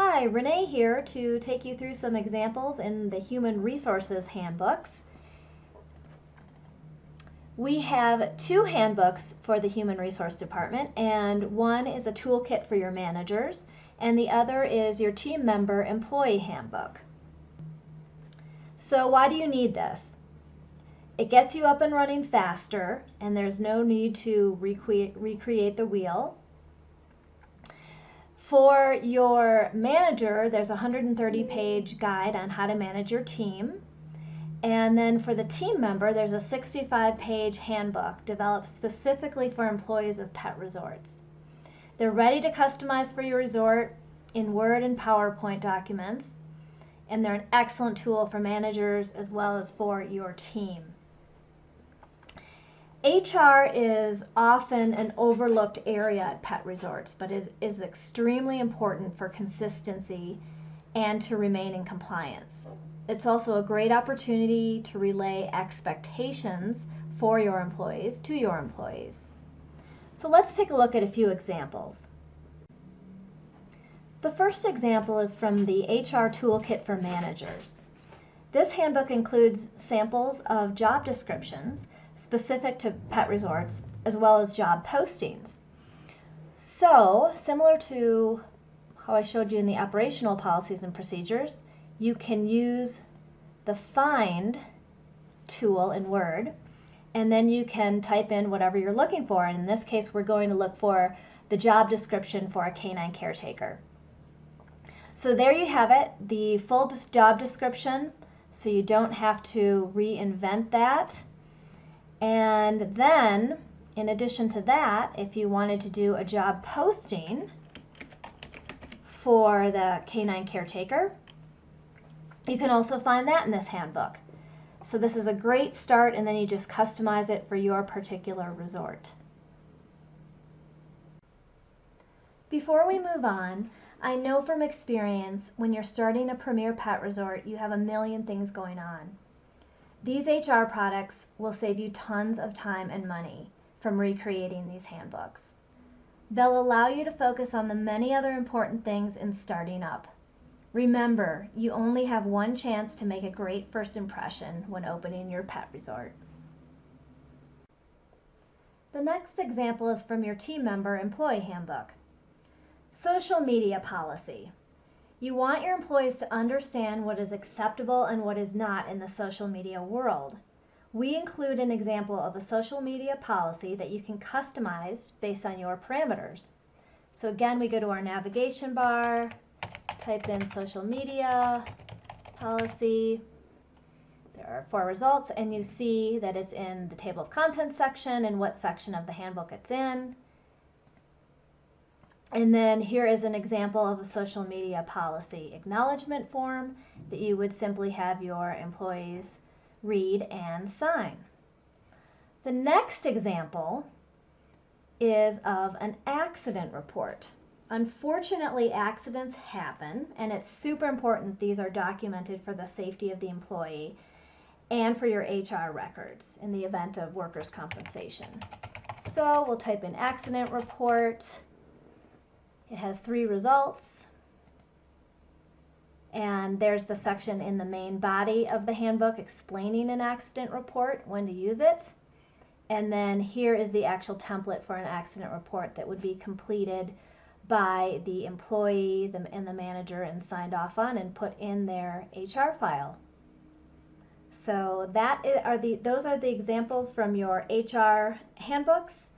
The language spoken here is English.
Hi, Renee here to take you through some examples in the Human Resources handbooks. We have two handbooks for the Human Resource Department, and one is a toolkit for your managers, and the other is your team member employee handbook. So why do you need this? It gets you up and running faster, and there's no need to recreate the wheel. For your manager, there's a 130-page guide on how to manage your team. And then for the team member, there's a 65-page handbook developed specifically for employees of pet resorts. They're ready to customize for your resort in Word and PowerPoint documents, and they're an excellent tool for managers as well as for your team. HR is often an overlooked area at pet resorts, but it is extremely important for consistency and to remain in compliance. It's also a great opportunity to relay expectations for your employees to your employees. So let's take a look at a few examples. The first example is from the HR Toolkit for Managers. This handbook includes samples of job descriptions specific to pet resorts, as well as job postings. So, similar to how I showed you in the operational policies and procedures, you can use the Find tool in Word, and then you can type in whatever you're looking for. And in this case, we're going to look for the job description for a canine caretaker. So there you have it, the full job description, so you don't have to reinvent that. And then, in addition to that, if you wanted to do a job posting for the canine caretaker, you can also find that in this handbook. So this is a great start, and then you just customize it for your particular resort. Before we move on, I know from experience when you're starting a premier pet resort, you have a million things going on. These HR products will save you tons of time and money from recreating these handbooks. They'll allow you to focus on the many other important things in starting up. Remember, you only have one chance to make a great first impression when opening your pet resort. The next example is from your team member employee handbook. Social media policy. You want your employees to understand what is acceptable and what is not in the social media world. We include an example of a social media policy that you can customize based on your parameters. So again, we go to our navigation bar, type in social media policy. There are 4 results, and you see that it's in the table of contents section and what section of the handbook it's in. And then here is an example of a social media policy acknowledgement form that you would simply have your employees read and sign. The next example is of an accident report. Unfortunately, accidents happen, and it's super important these are documented for the safety of the employee and for your HR records in the event of workers' compensation. So we'll type in accident report. It has 3 results, and there's the section in the main body of the handbook explaining an accident report, when to use it, and then here is the actual template for an accident report that would be completed by the employee and the manager and signed off on and put in their HR file. So those are the examples from your HR handbooks.